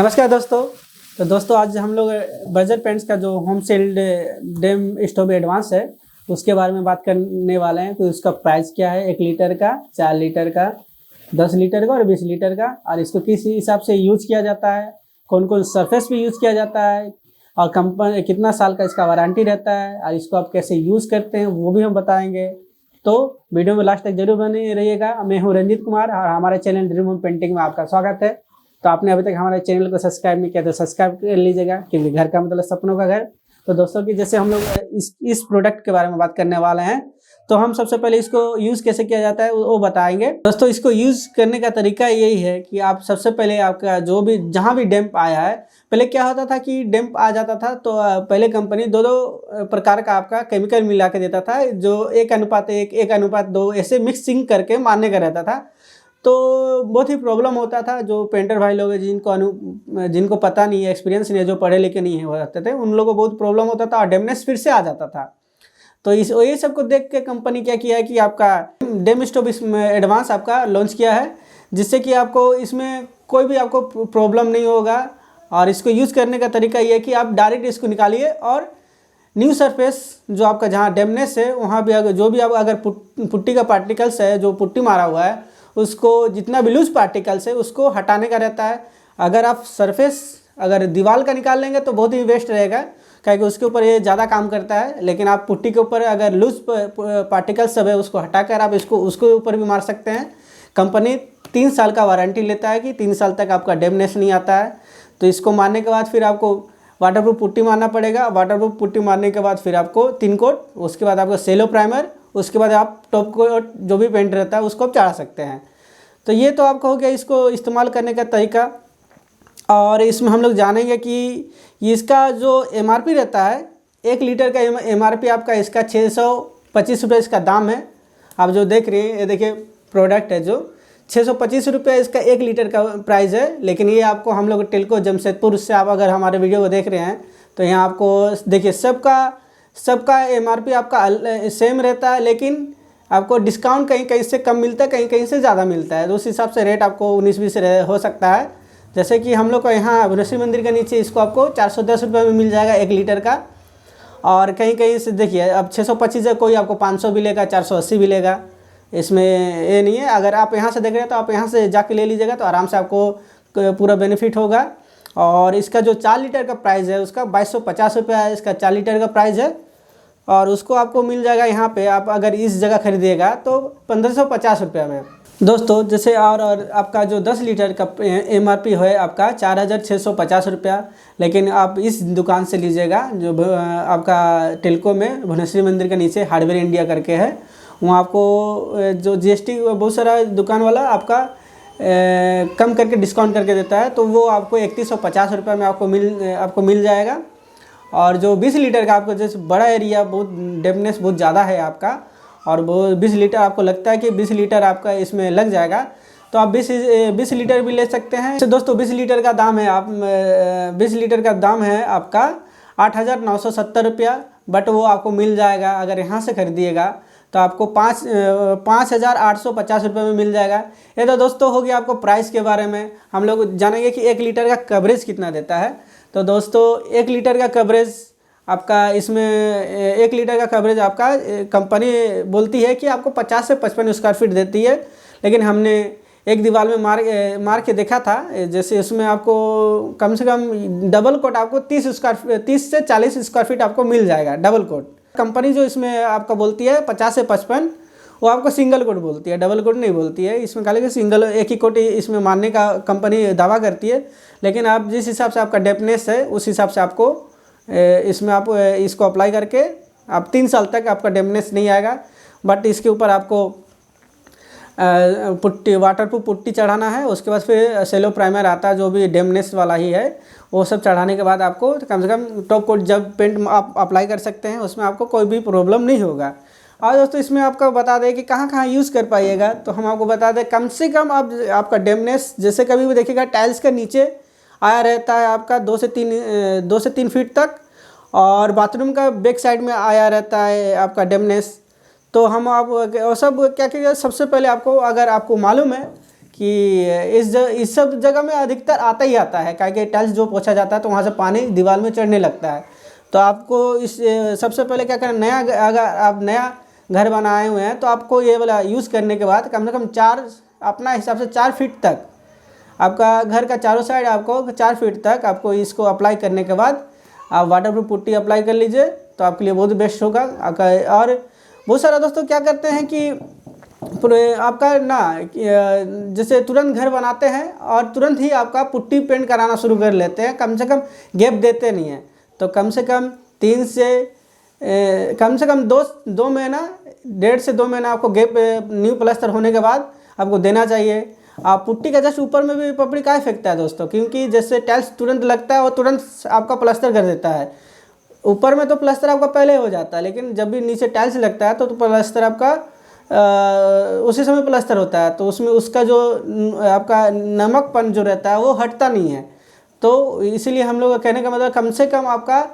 नमस्कार दोस्तों। तो दोस्तों आज हम लोग बर्जर पेंट्स का जो home shield dampstop advance है उसके बारे में बात करने वाले हैं। तो उसका प्राइस क्या है, 1 लीटर का, 4 लीटर का, 10 लीटर का और 20 लीटर का, और इसको किस हिसाब से यूज किया जाता है, कौन कौन सरफेस पे यूज किया जाता है, और कंपनी कितना साल का इसका वारंटी रहता है, और इसको आप कैसे यूज करते हैं वो भी हम बताएंगे। तो वीडियो में लास्ट तक जरूर बने रहिएगा। मैं हूँ रंजीत कुमार और हमारे चैनल ड्रीम होम पेंटिंग में आपका स्वागत है। तो आपने अभी तक हमारे चैनल को सब्सक्राइब नहीं किया तो सब्सक्राइब कर लीजिएगा, क्योंकि घर का मतलब सपनों का घर। तो दोस्तों की जैसे हम लोग इस प्रोडक्ट के बारे में बात करने वाले हैं, तो हम सबसे पहले इसको यूज़ कैसे किया जाता है वो बताएंगे। दोस्तों इसको यूज़ करने का तरीका यही है कि आप सबसे पहले आपका जो भी जहाँ भी डैम्प आया है, पहले क्या होता था कि डैम्प आ जाता था तो पहले कंपनी दो प्रकार का आपका केमिकल मिला के देता था, जो 1:1, 1:2 ऐसे मिक्सिंग करके मारने का रहता था। तो बहुत ही प्रॉब्लम होता था। जो पेंटर भाई लोग हैं जिनको पता नहीं है, एक्सपीरियंस नहीं है, जो पढ़े लिखे नहीं होते थे, उन लोगों को बहुत प्रॉब्लम होता था और डैमेज फिर से आ जाता था। तो ये सब को देख के कंपनी क्या किया है कि आपका डैम स्टोव इसमें एडवांस आपका लॉन्च किया है, जिससे कि आपको इसमें कोई भी आपको प्रॉब्लम नहीं होगा। और इसको यूज़ करने का तरीका ये है कि आप डायरेक्ट इसको निकालिए और न्यू सरफेस जो आपका जहाँ डैमेज है वहाँ भी अगर जो भी आप अगर पुट्टी का पार्टिकल्स है, जो पुट्टी मारा हुआ है, उसको जितना भी लूज पार्टिकल्स है उसको हटाने का रहता है। अगर आप सरफेस अगर दीवार का निकाल लेंगे तो बहुत ही वेस्ट रहेगा, क्योंकि उसके ऊपर ये ज़्यादा काम करता है। लेकिन आप पुट्टी के ऊपर अगर लूज पार्टिकल्स सब है उसको हटाकर आप उसके ऊपर भी मार सकते हैं। कंपनी 3 साल का वारंटी लेता है कि 3 साल तक आपका डैमेज नहीं आता है। तो इसको मारने के बाद फिर आपको वाटरप्रूफ पुट्टी मारना पड़ेगा। वाटरप्रूफ पुट्टी मारने के बाद फिर आपको 3 कोट, उसके बाद आपको सेलो प्राइमर, उसके बाद आप टॉप कोट जो भी पेंट रहता है उसको आप चढ़ा सकते हैं। तो ये तो आपका हो गया इसको इस्तेमाल करने का तरीका। और इसमें हम लोग जानेंगे कि इसका जो MRP रहता है, 1 लीटर का MRP आपका इसका 625 रुपये इसका दाम है। आप जो देख रहे हैं ये देखिए प्रोडक्ट है, जो 625 रुपये इसका 1 लीटर का प्राइस है। लेकिन ये आपको हम लोग टेल्को जमशेदपुर से आप अगर हमारे वीडियो को देख रहे हैं तो यहाँ आपको देखिए सबका MRP आपका सेम रहता है, लेकिन आपको डिस्काउंट कहीं कहीं से कम मिलता है, कहीं कहीं से ज़्यादा मिलता है। तो उस हिसाब से रेट आपको 19-20 हो सकता है। जैसे कि हम लोग को यहाँ भुवनेश्वरी मंदिर के नीचे इसको आपको 410 रुपये में मिल जाएगा 1 लीटर का। और कहीं कहीं से देखिए अब 625 है, कोई आपको 500 भी लेगा, 480 भी लेगा। इसमें ये नहीं है। अगर आप यहाँ से देख रहे हैं तो आप यहाँ से जाके ले लीजिएगा तो आराम से आपको पूरा बेनिफिट होगा। और इसका जो 4 लीटर का प्राइस है उसका 2250 रुपये है, इसका 4 लीटर का प्राइस है। और उसको आपको मिल जाएगा यहाँ पे, आप अगर इस जगह खरीदिएगा तो 1550 रुपये में। दोस्तों जैसे और आपका जो 10 लीटर का MRP है आपका 4650 रुपया। लेकिन आप इस दुकान से लीजिएगा जो आपका टेल्को में भुवनेश्वरी मंदिर के नीचे हार्डवेयर इंडिया करके है, वहाँ आपको जो GST बहुत सारा दुकान वाला आपका कम करके डिस्काउंट करके देता है। तो वो आपको 3150 रुपये में आपको मिल जाएगा। और जो 20 लीटर का आपको जैसे बड़ा एरिया बहुत डेपनेस बहुत ज़्यादा है आपका, और वो 20 लीटर आपको लगता है कि 20 लीटर आपका इसमें लग जाएगा, तो आप 20 लीटर भी ले सकते हैं। तो दोस्तों 20 लीटर का दाम है 20 लीटर का दाम है आपका 8970 रुपया। बट वो आपको मिल जाएगा अगर यहाँ से खरीदिएगा तो आपको 5850 रुपये में मिल जाएगा। ये तो दोस्तों हो गया आपको प्राइस के बारे में। हम लोग जानेंगे कि 1 लीटर का कवरेज कितना देता है। तो दोस्तों 1 लीटर का कवरेज आपका इसमें 1 लीटर का कवरेज आपका कंपनी बोलती है कि आपको 50 से 55 स्क्वायर फीट देती है। लेकिन हमने एक दीवार में मार के देखा था, जैसे उसमें आपको कम से कम डबल कोट आपको 30 से 40 स्क्वायर फीट आपको मिल जाएगा डबल कोट। कंपनी जो इसमें आपका बोलती है 50 से 55, वो आपको सिंगल कोट बोलती है, डबल कोट नहीं बोलती है। इसमें खाली सिंगल एक ही कोट इसमें मारने का कंपनी दावा करती है। लेकिन आप जिस हिसाब से आपका डेपनेस है उस हिसाब से आपको इसमें आप इसको अप्लाई करके आप 3 साल तक आपका डेपनेस नहीं आएगा। बट इसके ऊपर आपको पुट्टी वाटरप्रूफ पुट्टी चढ़ाना है। उसके बाद फिर सेलो प्राइमर आता है जो भी डेमनेस वाला ही है, वो सब चढ़ाने के बाद आपको कम से कम टॉप कोट जब पेंट आप अप्लाई कर सकते हैं, उसमें आपको कोई भी प्रॉब्लम नहीं होगा। और दोस्तों इसमें आपको बता दें कि कहाँ कहाँ यूज़ कर पाइएगा, तो हम आपको बता दें कम से कम आपका डेमनेस जैसे कभी भी देखिएगा टाइल्स के नीचे आया रहता है आपका 2 से 3 फीट तक, और बाथरूम का बैक साइड में आया रहता है आपका डेमनेस। तो हम आप सब क्या कीजिए, सबसे पहले आपको अगर आपको मालूम है कि इस सब जगह में अधिकतर आता ही आता है, क्या कि टाइल्स जो पोछा जाता है तो वहाँ से पानी दीवार में चढ़ने लगता है। तो आपको इस सबसे पहले क्या करना, अगर आप नया घर बनाए हुए हैं तो आपको ये वाला यूज़ करने के बाद कम से कम 4, अपना हिसाब से 4 फीट तक, आपका घर का चारों साइड आपको 4 फीट तक आपको इसको अप्लाई करने के बाद आप वाटरप्रूफ पुट्टी अप्लाई कर लीजिए, तो आपके लिए बहुत बेस्ट होगा आपका। और बहुत सारा दोस्तों क्या करते हैं कि आपका ना जैसे तुरंत घर बनाते हैं और तुरंत ही आपका पुट्टी पेंट कराना शुरू कर लेते हैं, कम से कम गैप देते नहीं हैं। तो कम से कम 3 से कम से कम 2 महीना, 1.5 से 2 महीना आपको गैप न्यू प्लास्टर होने के बाद आपको देना चाहिए। आप पुट्टी का जस्ट ऊपर में भी पपड़ी काहे फेंकता है दोस्तों, क्योंकि जैसे टाइल्स तुरंत लगता है वो तुरंत आपका प्लास्टर कर देता है। ऊपर में तो प्लास्टर आपका पहले हो जाता है, लेकिन जब भी नीचे टाइल्स लगता है तो प्लास्टर आपका उसी समय प्लास्टर होता है, तो उसमें उसका जो आपका नमकपन जो रहता है वो हटता नहीं है। तो इसीलिए हम लोग का कहने का मतलब कम से कम आपका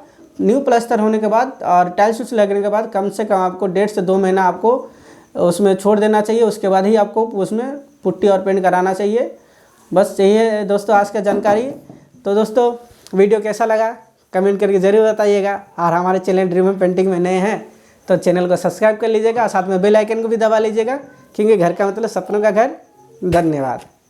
न्यू प्लास्टर होने के बाद और टाइल्स लगने के बाद कम से कम आपको 1.5 से 2 महीना आपको उसमें छोड़ देना चाहिए, उसके बाद ही आपको उसमें पुट्टी और पेंट कराना चाहिए। बस यही है दोस्तों आज का जानकारी। तो दोस्तों वीडियो कैसा लगा कमेंट करके ज़रूर बताइएगा, और हमारे चैनल ड्रीम होम पेंटिंग में नए हैं तो चैनल को सब्सक्राइब कर लीजिएगा और साथ में बेल आइकन को भी दबा लीजिएगा, क्योंकि घर का मतलब सपनों का घर। धन्यवाद।